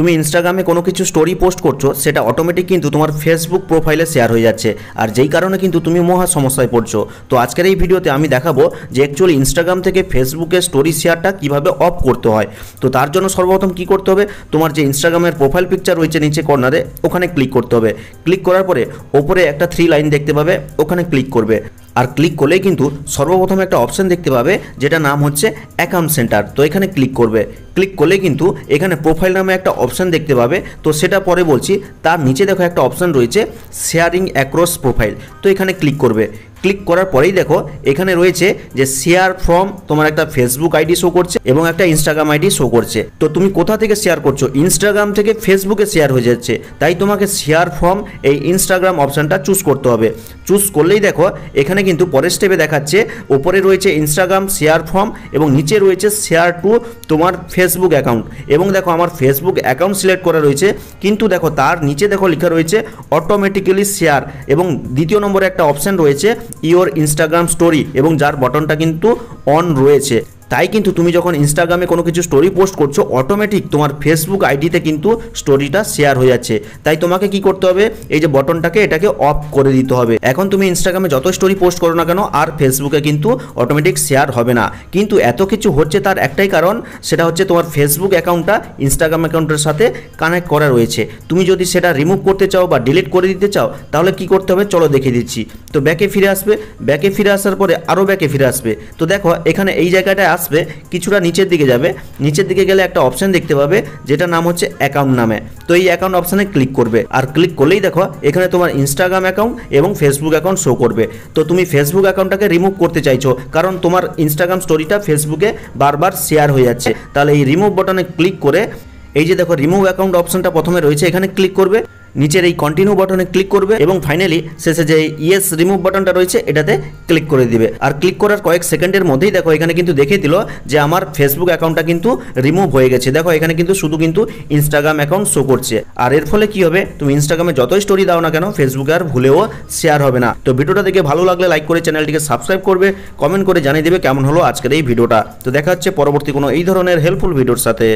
তুমি ইনস্টাগ্রামে কোনো কিছু স্টোরি পোস্ট করছো, সেটা অটোমেটিক কিন্তু তোমার ফেসবুক প্রোফাইলে শেয়ার হয়ে যাচ্ছে, আর যেই কারণে কিন্তু তুমি মহা সমস্যায় পড়ছো। তো আজকের এই ভিডিওতে আমি দেখাবো যে অ্যাকচুয়ালি ইনস্টাগ্রাম থেকে ফেসবুকে স্টোরি শেয়ারটা কিভাবে অফ করতে হয়। তো তার জন্য সর্বপ্রথম কি করতে হবে, তোমার যে ইনস্টাগ্রামের প্রোফাইল পিকচার রয়েছে নিচে কর্নারে, ওখানে ক্লিক করতে হবে। ক্লিক করার পরে ওপরে একটা 3 লাইন দেখতে পাবে, ওখানে ক্লিক করবে। আর ক্লিক করলেই কিন্তু সর্বপ্রথম একটা অপশন দেখতে পাবে যেটা নাম হচ্ছে অ্যাকাউন্ট সেন্টার। তো এখানে ক্লিক করবে। ক্লিক করলে কিন্তু এখানে প্রোফাইল নামে একটা অপশন দেখতে পাবে, তো সেটা পরে বলছি। তার নিচে দেখো একটা অপশন রয়েছে শেয়ারিং অ্যাক্রস প্রোফাইল, তো এখানে ক্লিক করবে। ক্লিক করার পরেই দেখো এখানে রয়েছে যে শেয়ার ফ্রম, তোমার একটা ফেসবুক আইডি শো করছে এবং একটা ইনস্টাগ্রাম আইডি শো করছে। তো তুমি কোথা থেকে শেয়ার করছো, ইনস্টাগ্রাম থেকে ফেসবুকে শেয়ার হয়ে যাচ্ছে, তাই তোমাকে শেয়ার ফ্রম এই ইনস্টাগ্রাম অপশনটা চুজ করতে হবে। চুজ করলেই দেখো এখানে কিন্তু পরের স্টেপে দেখাচ্ছে ওপরে রয়েছে ইনস্টাগ্রাম শেয়ার ফ্রম এবং নিচে রয়েছে শেয়ার টু তোমার ফেসবুক অ্যাকাউন্ট। এবং দেখো আমার ফেসবুক অ্যাকাউন্ট সিলেক্ট করা রয়েছে, কিন্তু দেখো তার নিচে দেখো লেখা রয়েছে অটোমেটিক্যালি শেয়ার, এবং দ্বিতীয় নম্বরে একটা অপশন রয়েছে ইওর ইনস্টাগ্রাম স্টোরি, এবং যার বটনটা কিন্তু অন রয়েছে। তাই কিন্তু তুমি যখন ইনস্টাগ্রামে কোনো কিছু স্টোরি পোস্ট করছো, অটোমেটিক তোমার ফেসবুক আইডিতে কিন্তু স্টোরিটা শেয়ার হয়ে যাচ্ছে। তাই তোমাকে কি করতে হবে, এই যে বটনটাকে এটাকে অফ করে দিতে হবে। এখন তুমি ইনস্টাগ্রামে যত স্টোরি পোস্ট করো না কেন, আর ফেসবুকে কিন্তু অটোমেটিক শেয়ার হবে না। কিন্তু এত কিছু হচ্ছে তার একটাই কারণ, সেটা হচ্ছে তোমার ফেসবুক অ্যাকাউন্টটা ইনস্টাগ্রাম অ্যাকাউন্টের সাথে কানেক্ট করা রয়েছে। তুমি যদি সেটা রিমুভ করতে চাও বা ডিলিট করে দিতে চাও, তাহলে কি করতে হবে চলো দেখিয়ে দিচ্ছি। তো ব্যাকে ফিরে আসবে, ব্যাকে ফিরে আসার পরে আরও ব্যাকে ফিরে আসবে। তো দেখো এখানে এই জায়গাটায় আসবে, কিছুটা নিচের দিকে যাবে। নিচের দিকে গেলে একটা অপশন দেখতে পাবে যেটা নাম হচ্ছে অ্যাকাউন্ট নামে। তো এই অ্যাকাউন্ট অপশনে ক্লিক করবে, আর ক্লিক করলেই দেখো এখানে তোমার ইনস্টাগ্রাম অ্যাকাউন্ট এবং ফেসবুক অ্যাকাউন্ট শো করবে। তো তুমি ফেসবুক অ্যাকাউন্টটাকে রিমুভ করতে চাইছো, কারণ তোমার ইনস্টাগ্রাম স্টোরিটা ফেসবুকে বারবার শেয়ার হয়ে যাচ্ছে। তাহলে এই রিমুভ বাটনে ক্লিক করে এই যে দেখো রিমুভ অ্যাকাউন্ট অপশনটা প্রথমে রয়েছে, এখানে ক্লিক করবে। নিচের এই কন্টিনিউ বাটনে ক্লিক করবে এবং ফাইনালি শেষে যে ইয়েস রিমুভ বাটনটা রয়েছে এটাতে ক্লিক করে দিবে। আর ক্লিক করার কয়েক সেকেন্ডের মধ্যেই দেখো এখানে কিন্তু দেখিয়ে দিল যে আমার ফেসবুক অ্যাকাউন্টটা কিন্তু রিমুভ হয়ে গেছে। দেখো এখানে কিন্তু শুধু কিন্তু ইনস্টাগ্রাম অ্যাকাউন্ট শো করছে। আর এর ফলে কি হবে, তুমি ইনস্টাগ্রামে যতই স্টোরি দাও না কেন, ফেসবুকে আর ভুলেও শেয়ার হবে না। তো ভিডিওটা দেখে ভালো লাগলে লাইক করে চ্যানেলটিকে সাবস্ক্রাইব করবে, কমেন্ট করে জানিয়ে দেবে কেমন হলো আজকের এই ভিডিওটা। তো দেখা হচ্ছে পরবর্তী কোনো এই ধরনের হেল্পফুল ভিডিওর সাথে।